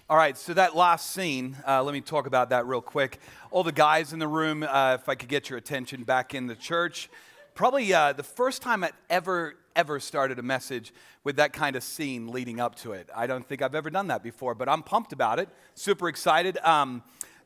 All right, so that last scene, let me talk about that real quick. All the guys in the room, if I could get your attention back in the church. Probably the first time I ever started a message with that kind of scene leading up to it. I don't think I've ever done that before, but I'm pumped about it, super excited.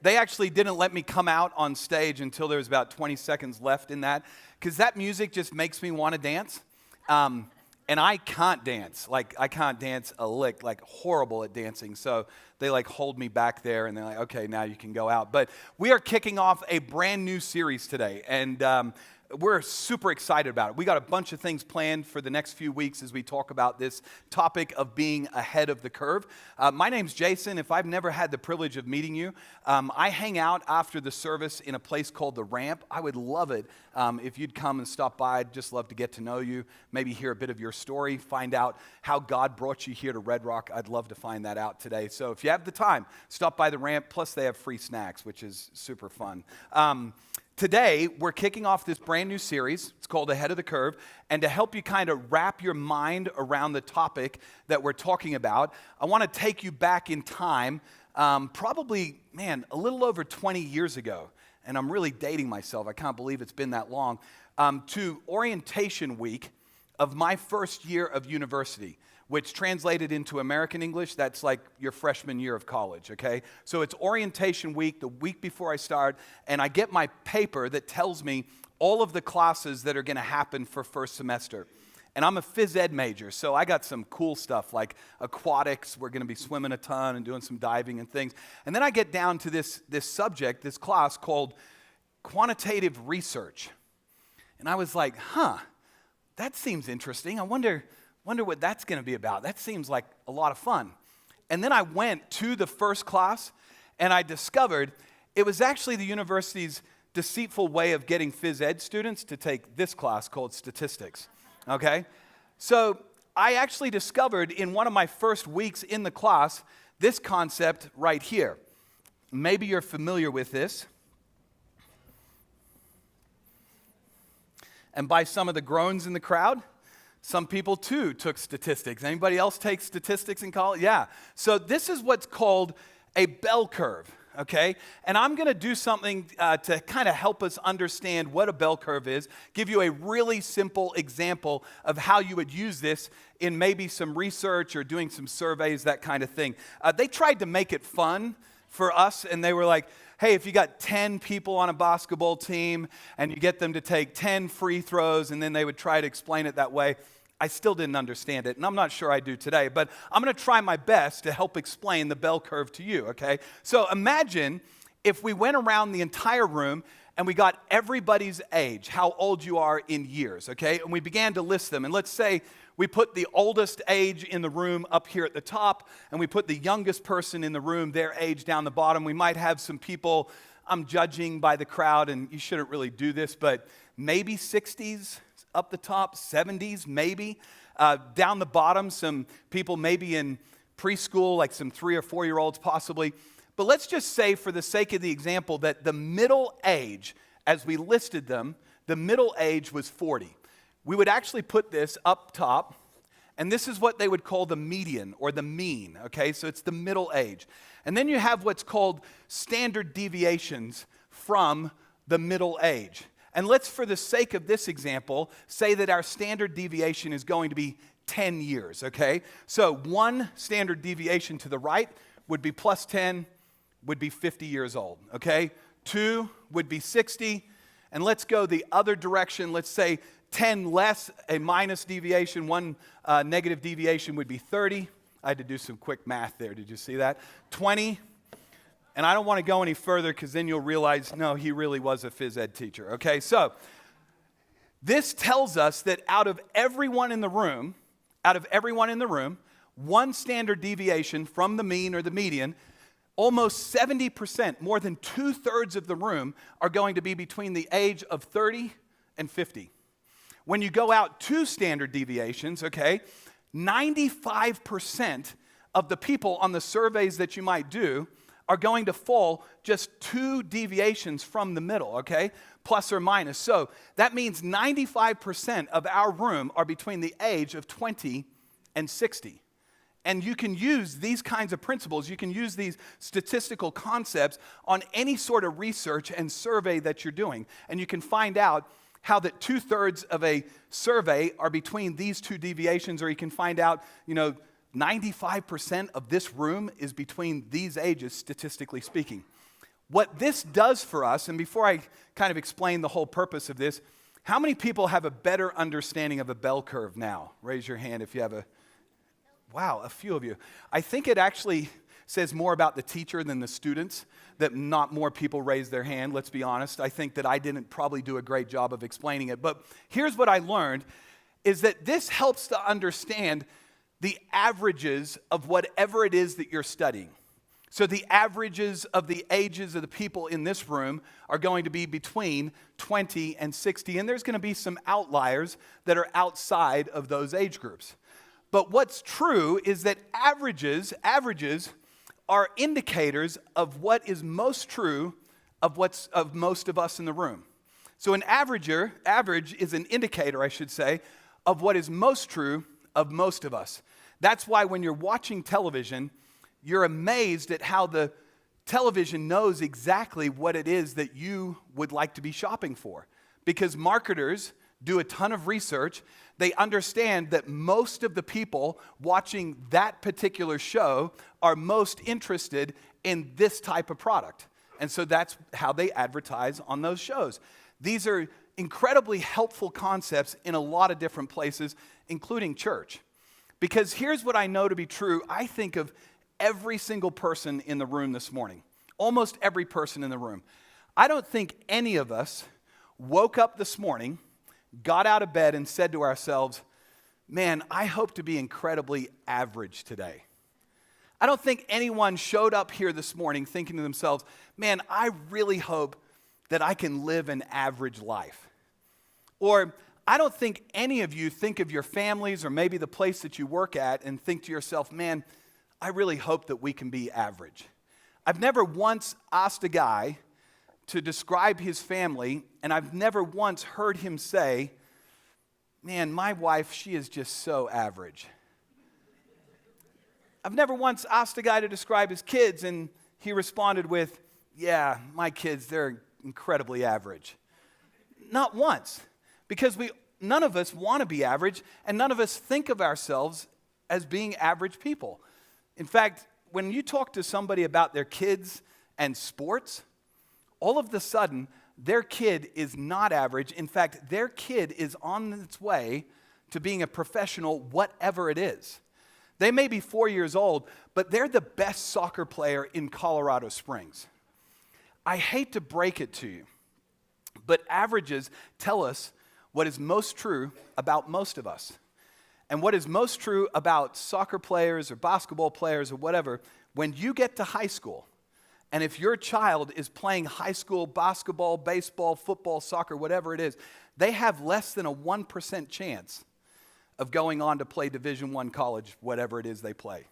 They actually didn't let me come out on stage until there was about 20 seconds left in that, because that music just makes me want to dance. And I can't dance. I can't dance a lick, horrible at dancing. So they hold me back there and they're like, okay, now you can go out. But we are kicking off a brand new series today. And we're super excited about it. We got a bunch of things planned for the next few weeks as we talk about this topic of being ahead of the curve. My name's Jason. If I've never had the privilege of meeting you, I hang out after the service in a place called The Ramp. I would love it if you'd come and stop by. I'd just love to get to know you, maybe hear a bit of your story, find out how God brought you here to Red Rock. I'd love to find that out today. So if you have the time, stop by The Ramp. Plus, they have free snacks, which is super fun. Today, we're kicking off this brand new series. It's called Ahead of the Curve. And to help you kind of wrap your mind around the topic that we're talking about, I want to take you back in time, probably, a little over 20 years ago. And I'm really dating myself. I can't believe it's been that long. To orientation week of my first year of university, which translated into American English, that's like your freshman year of college, okay? So it's orientation week, the week before I start, and I get my paper that tells me all of the classes that are gonna happen for first semester. And I'm a phys ed major, so I got some cool stuff like aquatics. We're gonna be swimming a ton and doing some diving and things. And then I get down to this subject, this class called quantitative research. And I was like, that seems interesting. I wonder what that's going to be about. That seems like a lot of fun. And then I went to the first class, and I discovered it was actually the university's deceitful way of getting phys ed students to take this class called statistics, okay? So I actually discovered in one of my first weeks in the class this concept right here. Maybe you're familiar with this. And by some of the groans in the crowd, some people, too, took statistics. Anybody else take statistics in college? Yeah. So this is what's called a bell curve, okay? And I'm going to do something to kind of help us understand what a bell curve is, give you a really simple example of how you would use this in maybe some research or doing some surveys, that kind of thing. They tried to make it fun for us, and they were like, hey, if you got 10 people on a basketball team and you get them to take 10 free throws, and then they would try to explain it that way, I still didn't understand it, and I'm not sure I do today, but I'm going to try my best to help explain the bell curve to you, okay? So imagine if we went around the entire room and we got everybody's age, how old you are in years, okay? And we began to list them, and let's say we put the oldest age in the room up here at the top, and we put the youngest person in the room, their age, down the bottom. We might have some people, I'm judging by the crowd, and you shouldn't really do this, but maybe 60s up the top, 70s maybe. Down the bottom, some people maybe in preschool, like some 3 or 4-year-olds possibly. But let's just say, for the sake of the example, that the middle age, as we listed them, the middle age was 40. We would actually put this up top, and this is what they would call the median or the mean, okay? So it's the middle age. And then you have what's called standard deviations from the middle age. And let's, for the sake of this example, say that our standard deviation is going to be 10 years, okay? So one standard deviation to the right would be plus 10, would be 50 years old, okay? 2 would be 60, and let's go the other direction. Let's say 10 less, a minus deviation, one negative deviation would be 30. I had to do some quick math there. Did you see that? 20. And I don't want to go any further because then you'll realize, no, he really was a phys ed teacher. Okay, so this tells us that out of everyone in the room, one standard deviation from the mean or the median, almost 70%, more than 2/3 of the room, are going to be between the age of 30 and 50. When you go out 2 standard deviations, okay, 95% of the people on the surveys that you might do are going to fall just 2 deviations from the middle, okay, plus or minus. So that means 95% of our room are between the age of 20 and 60. And you can use these kinds of principles, you can use these statistical concepts on any sort of research and survey that you're doing. And you can find out how that 2/3 of a survey are between these two deviations, or you can find out, 95% of this room is between these ages, statistically speaking. What this does for us, and before I kind of explain the whole purpose of this, how many people have a better understanding of a bell curve now? Raise your hand if you have Wow, a few of you. I think it actually says more about the teacher than the students, that not more people raise their hand, let's be honest. I think that I didn't probably do a great job of explaining it. But here's what I learned, is that this helps to understand the averages of whatever it is that you're studying. So the averages of the ages of the people in this room are going to be between 20 and 60, and there's going to be some outliers that are outside of those age groups. But what's true is that averages are indicators of what is most true of most of us in the room. So an average is an indicator, I should say, of what is most true of most of us. That's why when you're watching television, you're amazed at how the television knows exactly what it is that you would like to be shopping for. Because marketers do a ton of research. They understand that most of the people watching that particular show are most interested in this type of product. And so that's how they advertise on those shows. These are incredibly helpful concepts in a lot of different places, including church. Because here's what I know to be true. I think of every single person in the room this morning, almost every person in the room. I don't think any of us woke up this morning, got out of bed and said to ourselves, man, I hope to be incredibly average today. I don't think anyone showed up here this morning thinking to themselves, man, I really hope that I can live an average life. Or I don't think any of you think of your families or maybe the place that you work at and think to yourself, man, I really hope that we can be average. I've never once asked a guy to describe his family, and I've never once heard him say, man, my wife, she is just so average. I've never once asked a guy to describe his kids, and he responded with, yeah, my kids, they're incredibly average. Not once, because none of us want to be average, and none of us think of ourselves as being average people. In fact, when you talk to somebody about their kids and sports, all of a sudden, their kid is not average. In fact, their kid is on its way to being a professional, whatever it is. They may be 4 years old, but they're the best soccer player in Colorado Springs. I hate to break it to you, but averages tell us what is most true about most of us. And what is most true about soccer players or basketball players or whatever, when you get to high school, and if your child is playing high school basketball, baseball, football, soccer, whatever it is, they have less than a 1% chance of going on to play Division I college, whatever it is they play.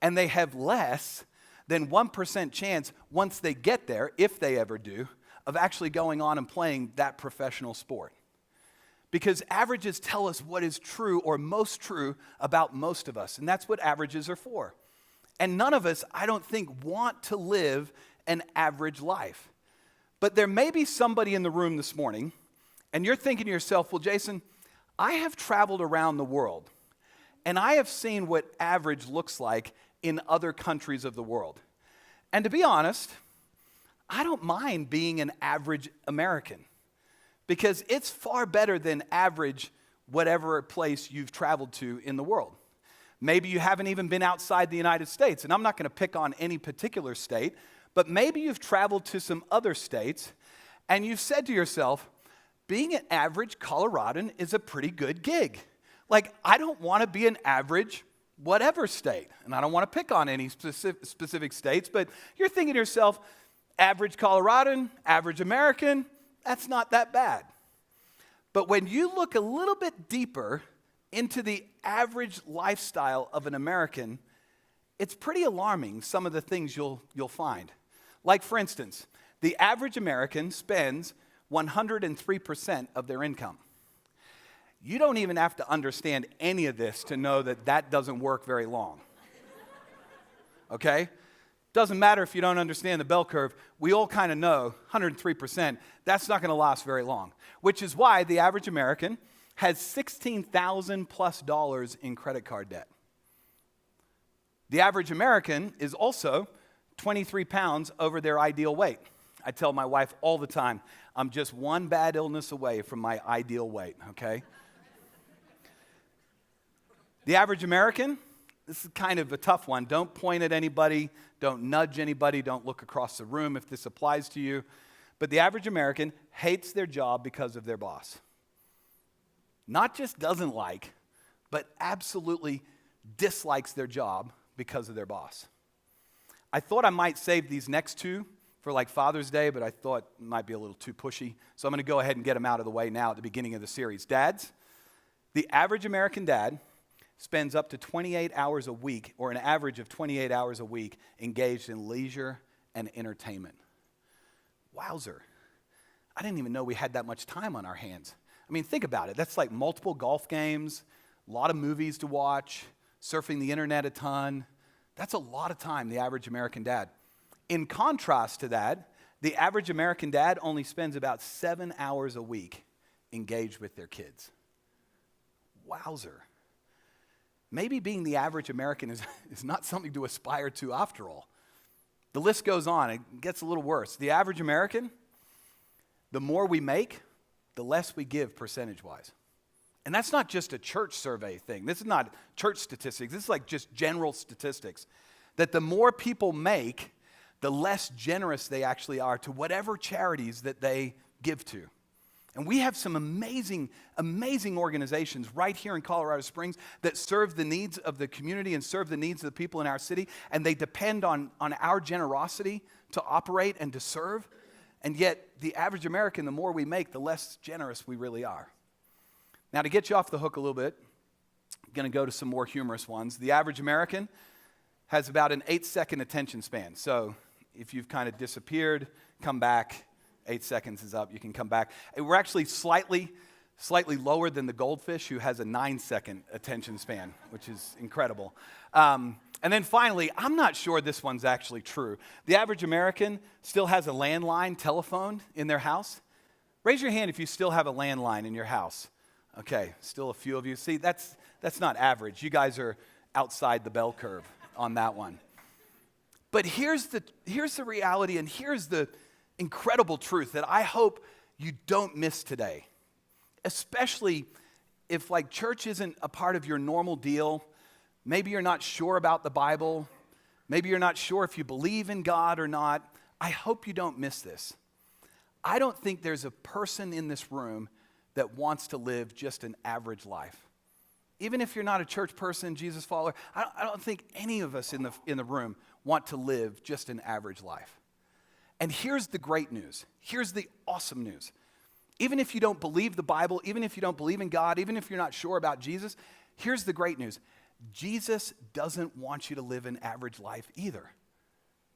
And they have less than 1% chance once they get there, if they ever do, of actually going on and playing that professional sport. Because averages tell us what is true or most true about most of us, and that's what averages are for. And none of us, I don't think, want to live an average life. But there may be somebody in the room this morning, and you're thinking to yourself, well, Jason, I have traveled around the world, and I have seen what average looks like in other countries of the world. And to be honest, I don't mind being an average American, because it's far better than average whatever place you've traveled to in the world. Maybe you haven't even been outside the United States, and I'm not going to pick on any particular state, but maybe you've traveled to some other states, and you've said to yourself, being an average Coloradan is a pretty good gig. Like, I don't want to be an average whatever state, and I don't want to pick on any specific states, but you're thinking to yourself, average Coloradan, average American, that's not that bad. But when you look a little bit deeper into the average lifestyle of an American, it's pretty alarming, some of the things you'll find. Like, for instance, the average American spends 103% of their income. You don't even have to understand any of this to know that that doesn't work very long. Okay? Doesn't matter if you don't understand the bell curve. We all kind of know 103%, that's not going to last very long. Which is why the average American has $16,000 plus in credit card debt. The average American is also 23 pounds over their ideal weight. I tell my wife all the time, I'm just one bad illness away from my ideal weight, okay? The average American, this is kind of a tough one. Don't point at anybody, don't nudge anybody, don't look across the room if this applies to you. But the average American hates their job because of their boss. Not just doesn't like, but absolutely dislikes their job because of their boss. I thought I might save these next two for like Father's Day, but I thought it might be a little too pushy. So I'm going to go ahead and get them out of the way now at the beginning of the series. Dads, the average American dad spends up to 28 hours a week, or an average of 28 hours a week, engaged in leisure and entertainment. Wowzer. I didn't even know we had that much time on our hands. I mean, think about it. That's like multiple golf games, a lot of movies to watch, surfing the internet a ton. That's a lot of time, the average American dad. In contrast to that, the average American dad only spends about 7 hours a week engaged with their kids. Wowzer. Maybe being the average American is not something to aspire to after all. The list goes on. It gets a little worse. The average American, the more we make, the less we give percentage-wise. And that's not just a church survey thing. This is not church statistics. This is like just general statistics. That the more people make, the less generous they actually are to whatever charities that they give to. And we have some amazing, amazing organizations right here in Colorado Springs that serve the needs of the community and serve the needs of the people in our city, and they depend on our generosity to operate and to serve. And yet, the average American, the more we make, the less generous we really are. Now, to get you off the hook a little bit, I'm going to go to some more humorous ones. The average American has about an 8-second attention span. So if you've kind of disappeared, come back. 8 seconds is up, you can come back. We're actually slightly lower than the goldfish, who has a 9-second attention span, which is incredible. And then finally, I'm not sure this one's actually true. The average American still has a landline telephone in their house. Raise your hand if you still have a landline in your house. Okay, still a few of you. See, that's not average. You guys are outside the bell curve on that one. But here's the reality, and here's the incredible truth that I hope you don't miss today, especially if like church isn't a part of your normal deal. Maybe you're not sure about the Bible. Maybe you're not sure if you believe in God or not. I hope you don't miss this. I don't think there's a person in this room that wants to live just an average life. Even if you're not a church person, Jesus follower, I don't think any of us in the room want to live just an average life. And here's the great news. Here's the awesome news. Even if you don't believe the Bible, even if you don't believe in God, even if you're not sure about Jesus, here's the great news. Jesus doesn't want you to live an average life either.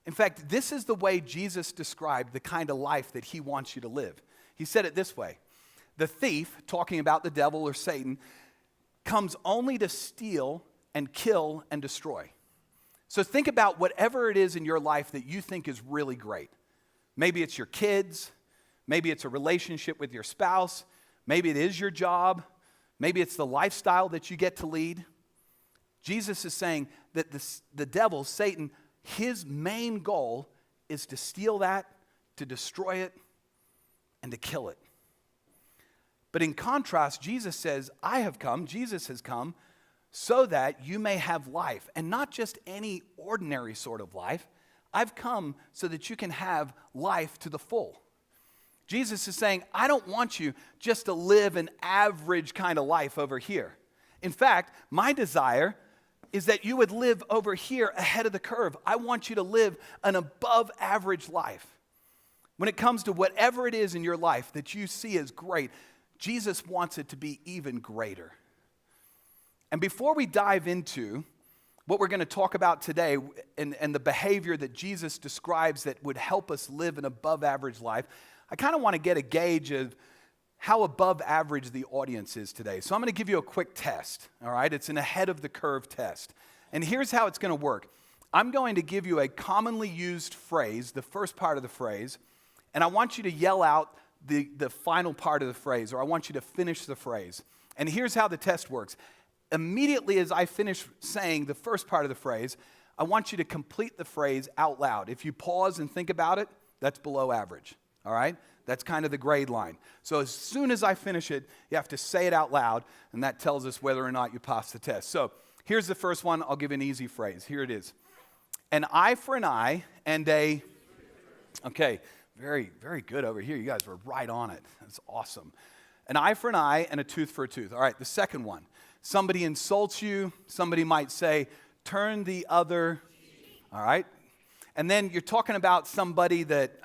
In fact, this is the way Jesus described the kind of life that he wants you to live. He said it this way. The thief, talking about the devil or Satan, comes only to steal and kill and destroy. So think about whatever it is in your life that you think is really great. Maybe it's your kids. Maybe it's a relationship with your spouse. Maybe it is your job. Maybe it's the lifestyle that you get to lead. Jesus is saying that the devil, Satan, his main goal is to steal that, to destroy it, and to kill it. But in contrast, Jesus has come so that you may have life, and not just any ordinary sort of life. I've come so that you can have life to the full. Jesus is saying, I don't want you just to live an average kind of life over here. In fact, my desire is that you would live over here ahead of the curve. I want you to live an above average life. When it comes to whatever it is in your life that you see as great, Jesus wants it to be even greater. And before we dive into what we're going to talk about today and the behavior that Jesus describes that would help us live an above average life, I kind of want to get a gauge of how above average the audience is today. So I'm going to give you a quick test, all right? It's an ahead of the curve test. And here's how it's going to work. I'm going to give you a commonly used phrase, the first part of the phrase, and I want you to yell out the final part of the phrase, or I want you to finish the phrase. And here's how the test works. Immediately as I finish saying the first part of the phrase, I want you to complete the phrase out loud. If you pause and think about it, that's below average, all right? That's kind of the grade line. So as soon as I finish it, you have to say it out loud, and that tells us whether or not you pass the test. So here's the first one. I'll give you an easy phrase. Here it is. An eye for an eye and a... Okay, very, very good over here. You guys were right on it. That's awesome. An eye for an eye and a tooth for a tooth. All right, the second one. Somebody insults you. Somebody might say, turn the other. All right? And then you're talking about somebody that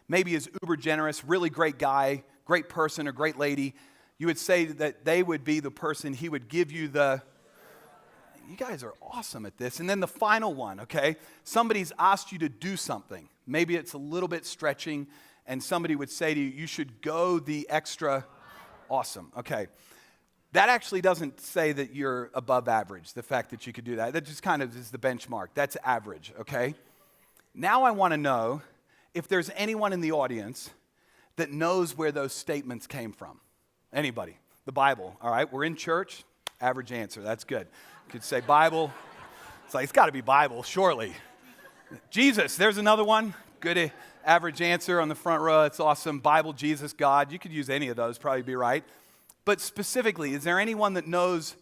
maybe is uber generous, really great guy, great person or great lady. You would say that they would be the person he would give you the... You guys are awesome at this. And then the final one, okay? Somebody's asked you to do something. Maybe it's a little bit stretching, and somebody would say to you, you should go the extra. Awesome, okay. That actually doesn't say that you're above average, the fact that you could do that. That just kind of is the benchmark. That's average, okay? Now I want to know if there's anyone in the audience that knows where those statements came from. Anybody? The Bible, all right? We're in church. Average answer, that's good. You could say Bible. It's like, it's got to be Bible, surely. Jesus, there's another one. Good average answer on the front row. It's awesome. Bible, Jesus, God. You could use any of those, probably be right. But specifically, is there anyone that knows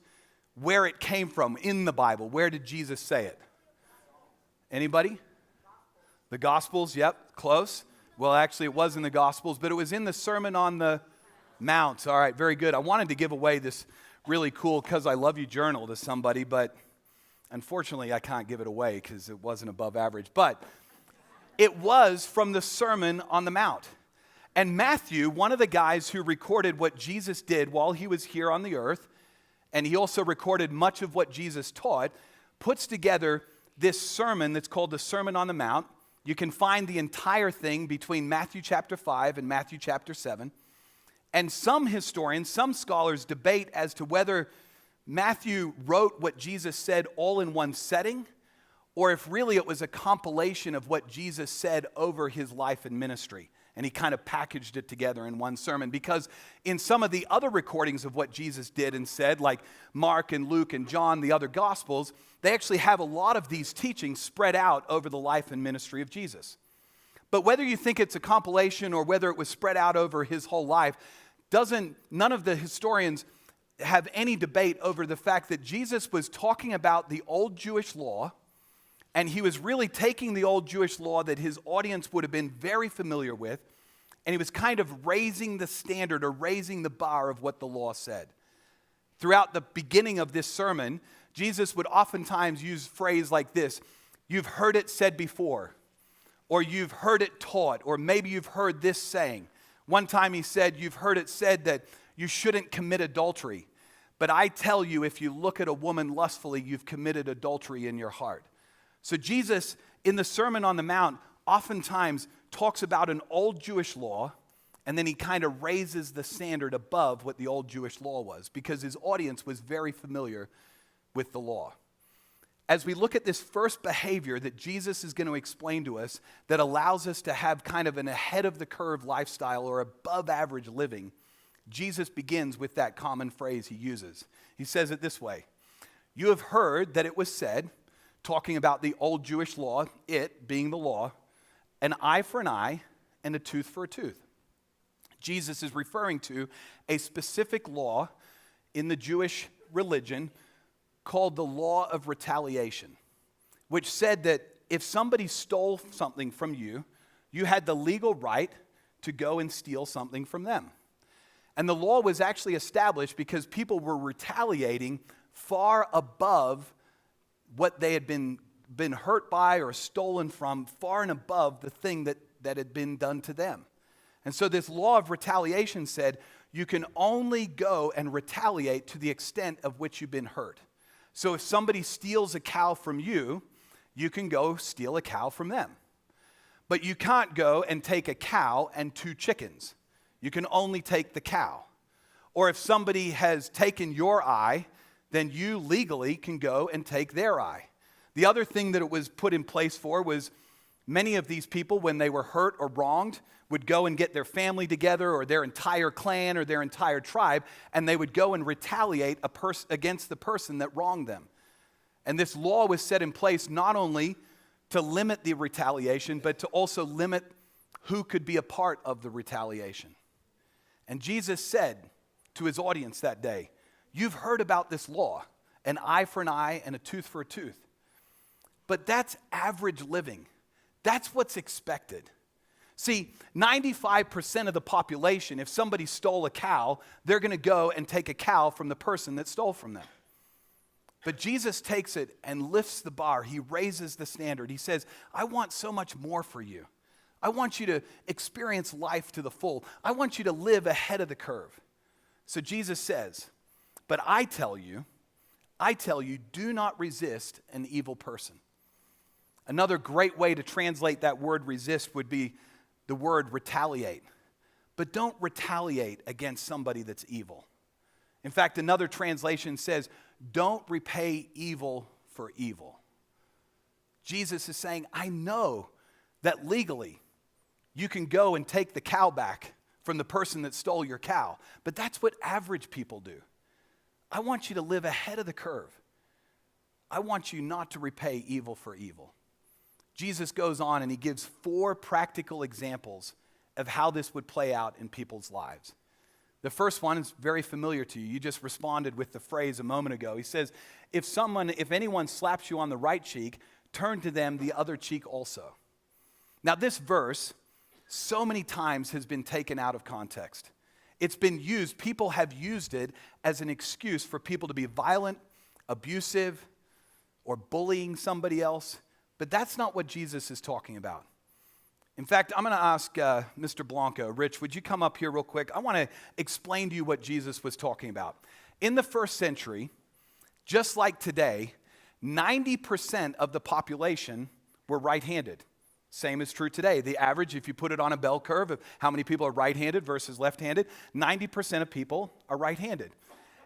where it came from in the Bible? Where did Jesus say it? Anybody? The Gospels, yep, close. Well, actually, it was in the Gospels, but it was in the Sermon on the Mount. All right, very good. I wanted to give away this really cool "Because I Love You" journal to somebody, but unfortunately, I can't give it away because it wasn't above average. But it was from the Sermon on the Mount. And Matthew, one of the guys who recorded what Jesus did while he was here on the earth, and he also recorded much of what Jesus taught, puts together this sermon that's called the Sermon on the Mount. You can find the entire thing between Matthew chapter 5 and Matthew chapter 7. And some historians, some scholars debate as to whether Matthew wrote what Jesus said all in one setting, or if really it was a compilation of what Jesus said over his life and ministry. And he kind of packaged it together in one sermon. Because in some of the other recordings of what Jesus did and said, like Mark and Luke and John, the other Gospels, they actually have a lot of these teachings spread out over the life and ministry of Jesus. But whether you think it's a compilation or whether it was spread out over his whole life, none of the historians have any debate over the fact that Jesus was talking about the old Jewish law, and he was really taking the old Jewish law that his audience would have been very familiar with, and he was kind of raising the standard or raising the bar of what the law said. Throughout the beginning of this sermon, Jesus would oftentimes use phrase like this: you've heard it said before, or you've heard it taught, or maybe you've heard this saying. One time he said, you've heard it said that you shouldn't commit adultery. But I tell you, if you look at a woman lustfully, you've committed adultery in your heart. So Jesus, in the Sermon on the Mount, oftentimes talks about an old Jewish law, and then he kind of raises the standard above what the old Jewish law was, because his audience was very familiar with the law. As we look at this first behavior that Jesus is going to explain to us that allows us to have kind of an ahead-of-the-curve lifestyle or above-average living, Jesus begins with that common phrase he uses. He says it this way: you have heard that it was said, talking about the old Jewish law, it being the law, an eye for an eye and a tooth for a tooth. Jesus is referring to a specific law in the Jewish religion called the law of retaliation, which said that if somebody stole something from you, you had the legal right to go and steal something from them. And the law was actually established because people were retaliating far above what they had been hurt by or stolen from, far and above the thing that had been done to them. And so this law of retaliation said you can only go and retaliate to the extent of which you've been hurt. So if somebody steals a cow from you, you can go steal a cow from them. But you can't go and take a cow and 2 chickens. You can only take the cow. Or if somebody has taken your eye, then you legally can go and take their eye. The other thing that it was put in place for was many of these people, when they were hurt or wronged, would go and get their family together or their entire clan or their entire tribe, and they would go and retaliate against the person that wronged them. And this law was set in place not only to limit the retaliation, but to also limit who could be a part of the retaliation. And Jesus said to his audience that day, "You've heard about this law, an eye for an eye and a tooth for a tooth." But that's average living. That's what's expected. See, 95% of the population, if somebody stole a cow, they're going to go and take a cow from the person that stole from them. But Jesus takes it and lifts the bar. He raises the standard. He says, "I want so much more for you. I want you to experience life to the full. I want you to live ahead of the curve." So Jesus says, "But I tell you, do not resist an evil person." Another great way to translate that word resist would be the word retaliate. But don't retaliate against somebody that's evil. In fact, another translation says, don't repay evil for evil. Jesus is saying, I know that legally you can go and take the cow back from the person that stole your cow, but that's what average people do. I want you to live ahead of the curve. I want you not to repay evil for evil. Jesus goes on and he gives 4 practical examples of how this would play out in people's lives. The first one is very familiar to you. You just responded with the phrase a moment ago. He says, if anyone slaps you on the right cheek, turn to them the other cheek also. Now this verse, so many times has been taken out of context. It's been used, people have used it as an excuse for people to be violent, abusive, or bullying somebody else. But that's not what Jesus is talking about. In fact, I'm going to ask Mr. Blanco, Rich, would you come up here real quick? I want to explain to you what Jesus was talking about. In the first century, just like today, 90% of the population were right-handed. Same is true today. The average, if you put it on a bell curve of how many people are right-handed versus left-handed, 90% of people are right-handed.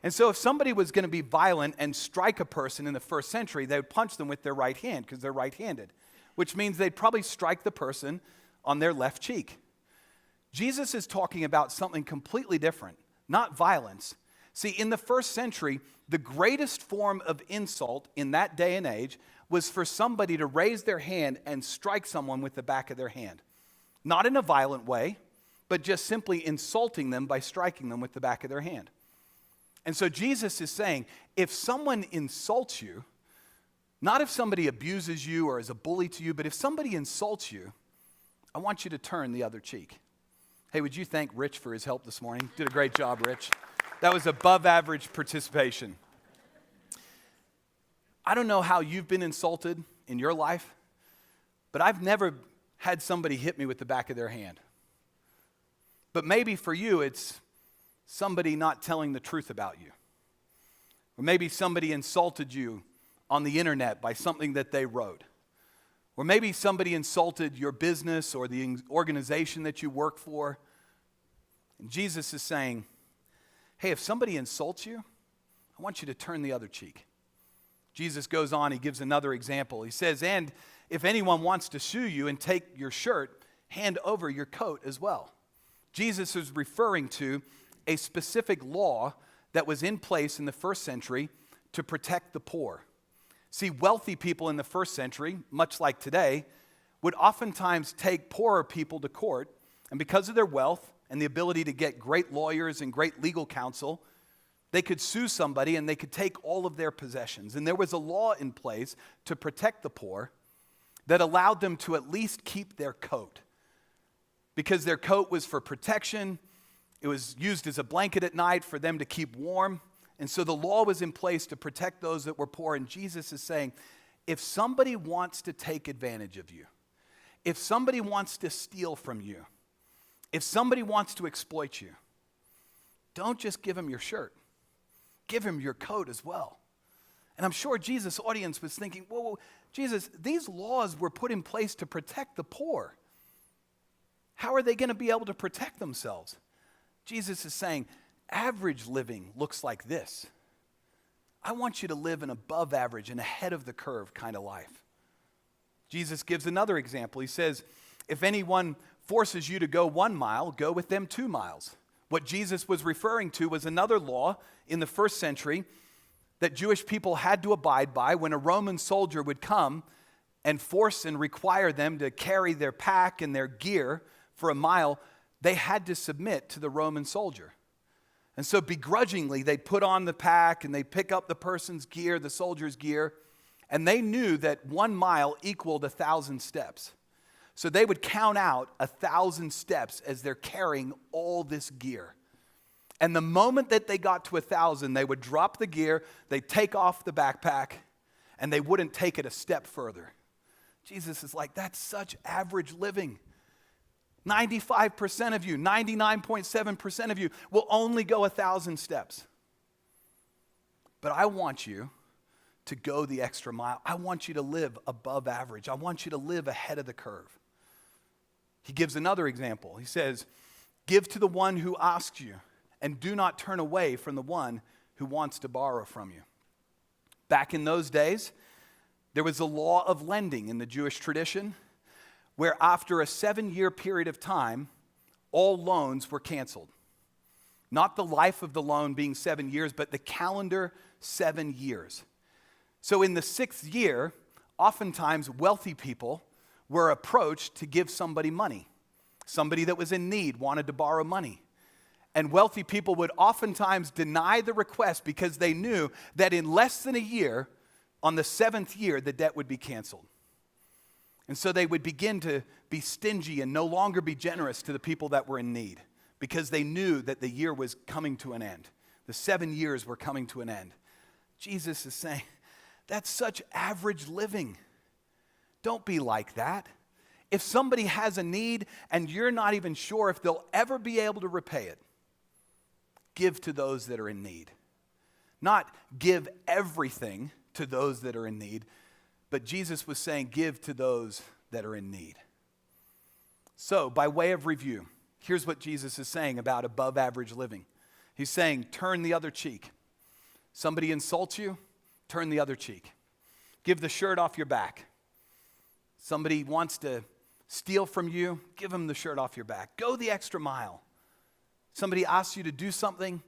And so if somebody was going to be violent and strike a person in the first century, they would punch them with their right hand because they're right-handed, which means they'd probably strike the person on their left cheek. Jesus is talking about something completely different, not violence. See, in the first century, the greatest form of insult in that day and age was for somebody to raise their hand and strike someone with the back of their hand. Not in a violent way, but just simply insulting them by striking them with the back of their hand. And so Jesus is saying, if someone insults you, not if somebody abuses you or is a bully to you, but if somebody insults you, I want you to turn the other cheek. Hey, would you thank Rich for his help this morning? Did a great job, Rich. That was above average participation. I don't know how you've been insulted in your life, but I've never had somebody hit me with the back of their hand. But maybe for you, it's somebody not telling the truth about you. Or maybe somebody insulted you on the internet by something that they wrote. Or maybe somebody insulted your business or the organization that you work for. And Jesus is saying, hey, if somebody insults you, I want you to turn the other cheek. Jesus goes on, he gives another example. He says, and if anyone wants to sue you and take your shirt, hand over your coat as well. Jesus is referring to a specific law that was in place in the first century to protect the poor. See, wealthy people in the first century, much like today, would oftentimes take poorer people to court, and because of their wealth and the ability to get great lawyers and great legal counsel, they could sue somebody and they could take all of their possessions. And there was a law in place to protect the poor that allowed them to at least keep their coat. Because their coat was for protection, it was used as a blanket at night for them to keep warm. And so the law was in place to protect those that were poor. And Jesus is saying, if somebody wants to take advantage of you, if somebody wants to steal from you, if somebody wants to exploit you, don't just give them your shirt. Give him your coat as well. And I'm sure Jesus' audience was thinking, whoa, Jesus, these laws were put in place to protect the poor. How are they going to be able to protect themselves? Jesus is saying, average living looks like this. I want you to live an above average and ahead of the curve kind of life. Jesus gives another example. He says, if anyone forces you to go 1 mile, go with them 2 miles. What Jesus was referring to was another law in the first century that Jewish people had to abide by when a Roman soldier would come and force and require them to carry their pack and their gear for a mile. They had to submit to the Roman soldier. And so begrudgingly, they'd put on the pack and they'd pick up the person's gear, the soldier's gear, and they knew that 1 mile equaled 1,000 steps. So they would count out 1,000 steps as they're carrying all this gear. And the moment that they got to 1,000, they would drop the gear, they'd take off the backpack, and they wouldn't take it a step further. Jesus is like, that's such average living. 95% of you, 99.7% of you will only go 1,000 steps. But I want you to go the extra mile. I want you to live above average. I want you to live ahead of the curve. He gives another example. He says, give to the one who asks you, and do not turn away from the one who wants to borrow from you. Back in those days, there was a law of lending in the Jewish tradition where after a 7-year period of time, all loans were canceled. Not the life of the loan being 7 years, but the calendar 7 years. So in the 6th year, oftentimes wealthy people were approached to give somebody money. Somebody that was in need wanted to borrow money. And wealthy people would oftentimes deny the request because they knew that in less than a year, on the 7th year, the debt would be canceled. And so they would begin to be stingy and no longer be generous to the people that were in need because they knew that the year was coming to an end. The 7 years were coming to an end. Jesus is saying, that's such average living. Don't be like that. If somebody has a need and you're not even sure if they'll ever be able to repay it, give to those that are in need. Not give everything to those that are in need, but Jesus was saying, give to those that are in need. So, by way of review, here's what Jesus is saying about above average living. He's saying, turn the other cheek. Somebody insults you, turn the other cheek. Give the shirt off your back. Somebody wants to steal from you, give them the shirt off your back. Go the extra mile. Somebody asks you to do something,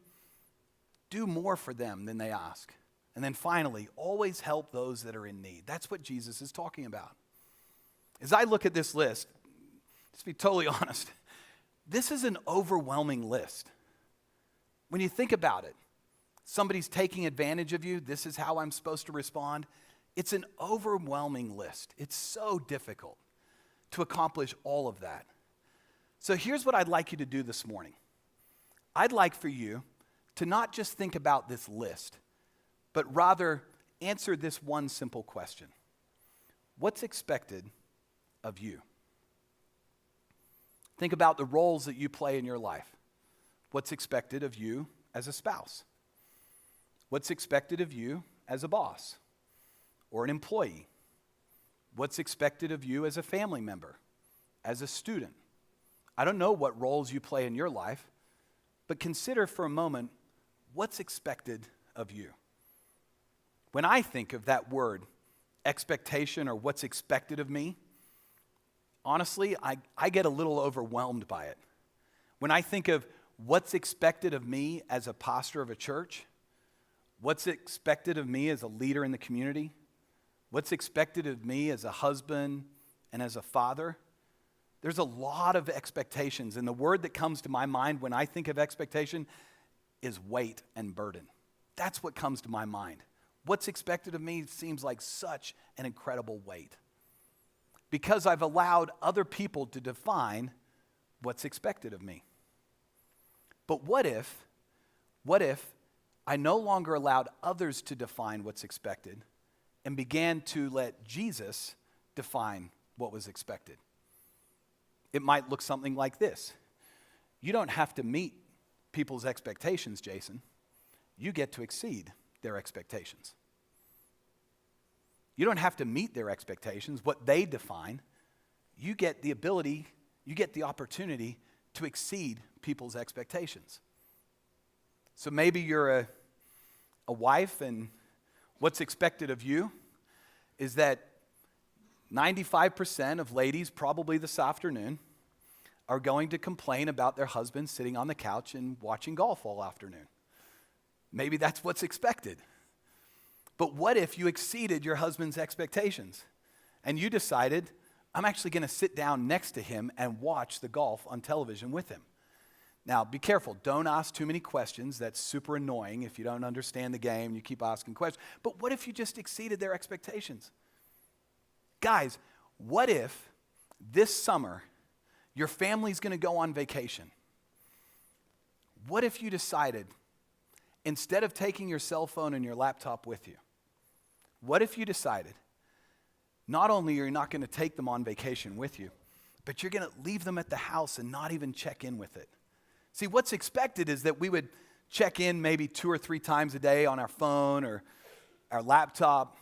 do more for them than they ask. And then finally, always help those that are in need. That's what Jesus is talking about. As I look at this list, let's be totally honest, this is an overwhelming list. When you think about it, somebody's taking advantage of you, this is how I'm supposed to respond. It's an overwhelming list. It's so difficult to accomplish all of that. So here's what I'd like you to do this morning. I'd like for you to not just think about this list, but rather answer this one simple question. What's expected of you? Think about the roles that you play in your life. What's expected of you as a spouse? What's expected of you as a boss or an employee? What's expected of you as a family member, as a student? I don't know what roles you play in your life, but consider for a moment what's expected of you. When I think of that word, expectation or what's expected of me, honestly, I get a little overwhelmed by it. When I think of what's expected of me as a pastor of a church, what's expected of me as a leader in the community, what's expected of me as a husband and as a father, there's a lot of expectations. And the word that comes to my mind when I think of expectation is weight and burden. That's what comes to my mind. What's expected of me seems like such an incredible weight because I've allowed other people to define what's expected of me. But what if I no longer allowed others to define what's expected and began to let Jesus define what was expected? It might look something like this. You don't have to meet people's expectations, Jason. You get to exceed their expectations. You don't have to meet their expectations, what they define. You get the ability, you get the opportunity to exceed people's expectations. So maybe you're a wife, and what's expected of you is that 95% of ladies, probably this afternoon, are going to complain about their husband sitting on the couch and watching golf all afternoon. Maybe that's what's expected. But what if you exceeded your husband's expectations and you decided, I'm actually going to sit down next to him and watch the golf on television with him? Now, be careful. Don't ask too many questions. That's super annoying if you don't understand the game. You keep asking questions. But what if you just exceeded their expectations? Guys, what if this summer your family's going to go on vacation? What if you decided, instead of taking your cell phone and your laptop with you, what if you decided not only are you not going to take them on vacation with you, but you're going to leave them at the house and not even check in with it? See, what's expected is that we would check in maybe 2 or 3 times a day on our phone or our laptop,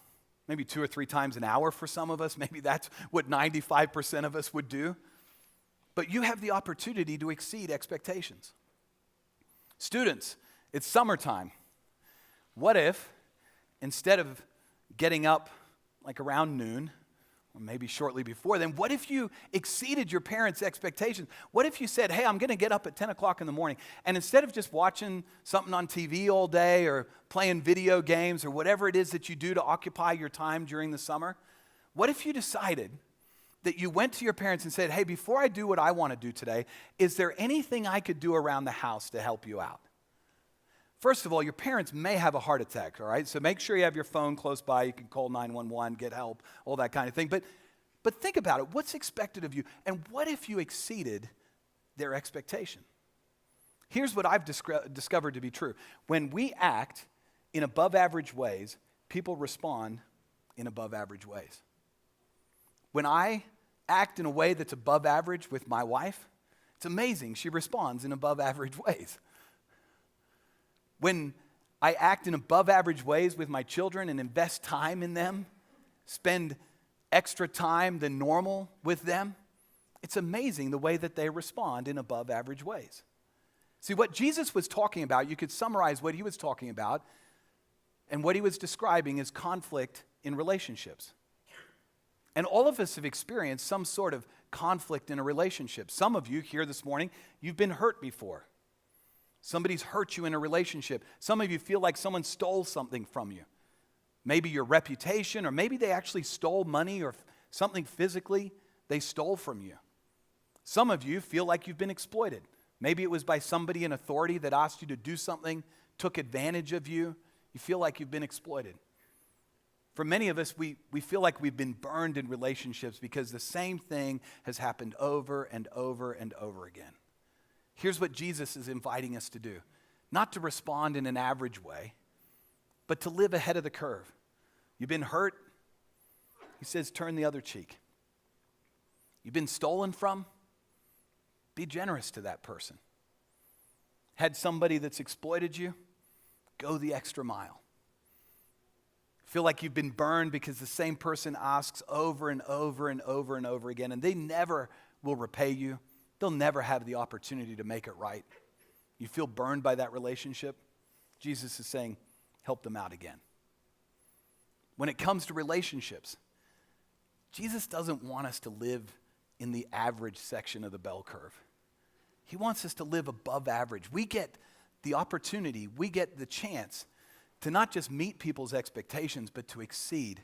maybe 2 or 3 times an hour for some of us. Maybe that's what 95% of us would do. But you have the opportunity to exceed expectations. Students, it's summertime. What if, instead of getting up like around noon, or maybe shortly before then, what if you exceeded your parents' expectations? What if you said, hey, I'm going to get up at 10 o'clock in the morning, and instead of just watching something on TV all day or playing video games or whatever it is that you do to occupy your time during the summer, what if you decided that you went to your parents and said, hey, before I do what I want to do today, is there anything I could do around the house to help you out? First of all, your parents may have a heart attack, all right? So make sure you have your phone close by. You can call 911, get help, all that kind of thing. But think about it. What's expected of you? And what if you exceeded their expectation? Here's what I've discovered to be true. When we act in above average ways, people respond in above average ways. When I act in a way that's above average with my wife, it's amazing. She responds in above average ways. When I act in above average ways with my children and invest time in them, spend extra time than normal with them, it's amazing the way that they respond in above average ways. See, what Jesus was talking about, you could summarize what he was talking about, and what he was describing is conflict in relationships. And all of us have experienced some sort of conflict in a relationship. Some of you here this morning, you've been hurt before. Somebody's hurt you in a relationship. Some of you feel like someone stole something from you. Maybe your reputation, or maybe they actually stole money or something physically they stole from you. Some of you feel like you've been exploited. Maybe it was by somebody in authority that asked you to do something, took advantage of you. You feel like you've been exploited. For many of us, we feel like we've been burned in relationships because the same thing has happened over and over and over again. Here's what Jesus is inviting us to do. Not to respond in an average way, but to live ahead of the curve. You've been hurt? He says, turn the other cheek. You've been stolen from? Be generous to that person. Had somebody that's exploited you? Go the extra mile. Feel like you've been burned because the same person asks over and over and over and over again, and they never will repay you. They'll never have the opportunity to make it right. You feel burned by that relationship? Jesus is saying, help them out again. When it comes to relationships, Jesus doesn't want us to live in the average section of the bell curve. He wants us to live above average. We get the opportunity, we get the chance to not just meet people's expectations, but to exceed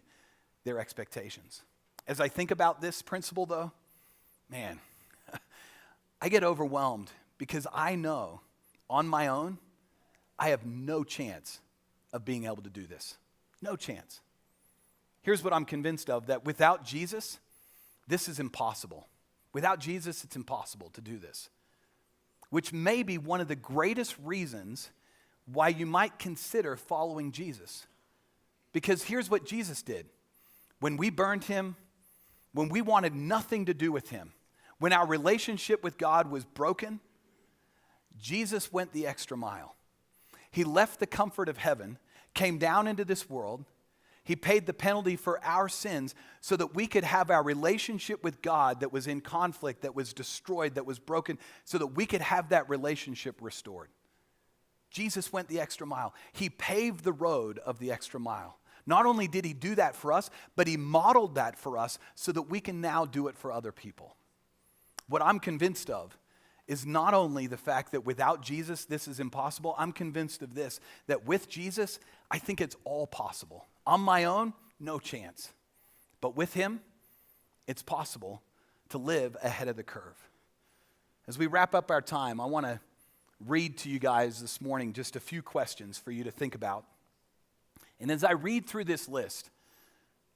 their expectations. As I think about this principle, though, man, I get overwhelmed because I know on my own, I have no chance of being able to do this. No chance. Here's what I'm convinced of, that without Jesus, this is impossible. Without Jesus, it's impossible to do this. Which may be one of the greatest reasons why you might consider following Jesus. Because here's what Jesus did. When we burned him, when we wanted nothing to do with him, when our relationship with God was broken, Jesus went the extra mile. He left the comfort of heaven, came down into this world, He paid the penalty for our sins so that we could have our relationship with God that was in conflict, that was destroyed, that was broken, so that we could have that relationship restored. Jesus went the extra mile. He paved the road of the extra mile. Not only did he do that for us, but he modeled that for us so that we can now do it for other people. What I'm convinced of is not only the fact that without Jesus, this is impossible. I'm convinced of this, that with Jesus, I think it's all possible. On my own, no chance. But with him, it's possible to live ahead of the curve. As we wrap up our time, I want to read to you guys this morning just a few questions for you to think about. And as I read through this list,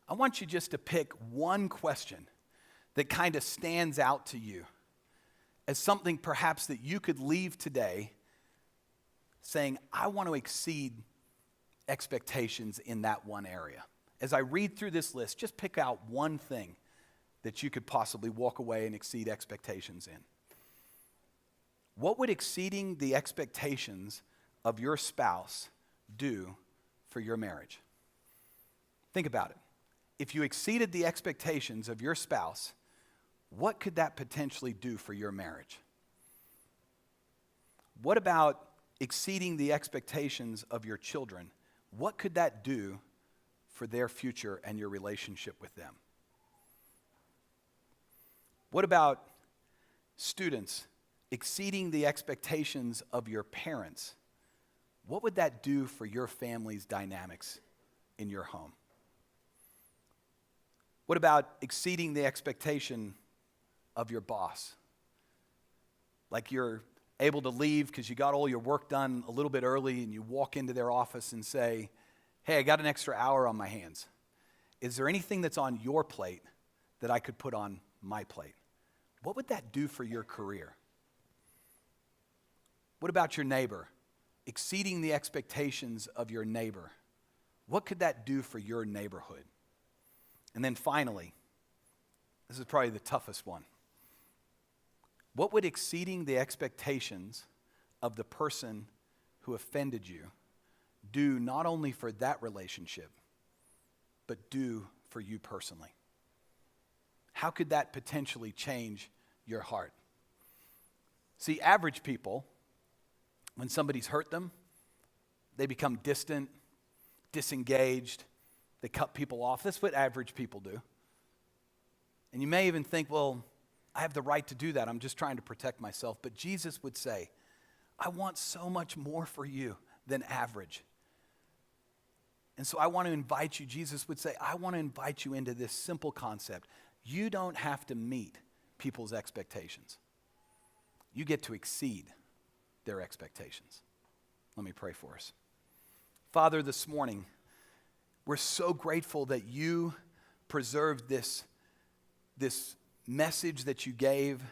I want you just to pick one question that kind of stands out to you as something perhaps that you could leave today saying, I want to exceed expectations in that one area. As I read through this list, just pick out one thing that you could possibly walk away and exceed expectations in. What would exceeding the expectations of your spouse do for your marriage? Think about it. If you exceeded the expectations of your spouse, what could that potentially do for your marriage? What about exceeding the expectations of your children? What could that do for their future and your relationship with them? What about students exceeding the expectations of your parents? What would that do for your family's dynamics in your home? What about exceeding the expectation of your boss? Like you're able to leave because you got all your work done a little bit early and you walk into their office and say, hey, I got an extra hour on my hands. Is there anything that's on your plate that I could put on my plate? What would that do for your career? What about your neighbor? Exceeding the expectations of your neighbor. What could that do for your neighborhood? And then finally, this is probably the toughest one. What would exceeding the expectations of the person who offended you do not only for that relationship, but do for you personally? How could that potentially change your heart? See, average people, when somebody's hurt them, they become distant, disengaged, they cut people off. That's what average people do. And you may even think, well, I have the right to do that. I'm just trying to protect myself. But Jesus would say, I want so much more for you than average. And so I want to invite you, Jesus would say, I want to invite you into this simple concept. You don't have to meet people's expectations. You get to exceed their expectations. Let me pray for us. Father, this morning, we're so grateful that you preserved this message that you gave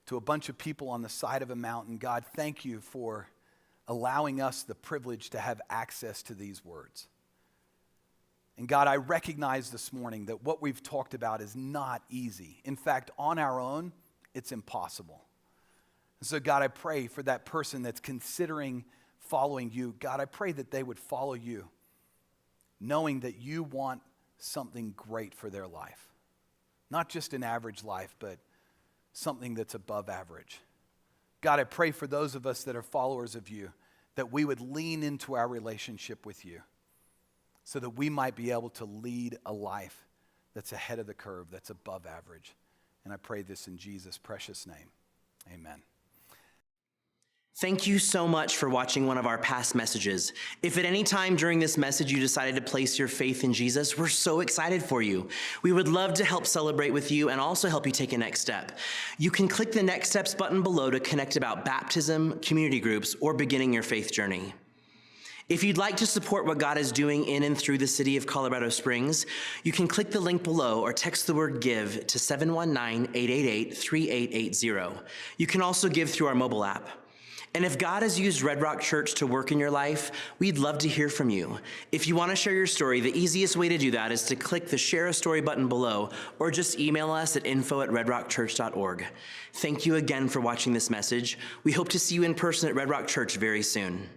to a bunch of people on the side of a mountain. God, thank you for allowing us the privilege to have access to these words. And God, I recognize this morning that what we've talked about is not easy. In fact, on our own, it's impossible. And so God, I pray for that person that's considering following you. God, I pray that they would follow you, knowing that you want something great for their life. Not just an average life, but something that's above average. God, I pray for those of us that are followers of you, that we would lean into our relationship with you so that we might be able to lead a life that's ahead of the curve, that's above average. And I pray this in Jesus' precious name. Amen. Thank you so much for watching one of our past messages. If at any time during this message you decided to place your faith in Jesus, we're so excited for you. We would love to help celebrate with you and also help you take a next step. You can click the Next Steps button below to connect about baptism, community groups, or beginning your faith journey. If you'd like to support what God is doing in and through the city of Colorado Springs, you can click the link below or text the word GIVE to 719-888-3880. You can also give through our mobile app. And if God has used Red Rock Church to work in your life, we'd love to hear from you. If you want to share your story, the easiest way to do that is to click the Share a Story button below or just email us at info@redrockchurch.org. Thank you again for watching this message. We hope to see you in person at Red Rock Church very soon.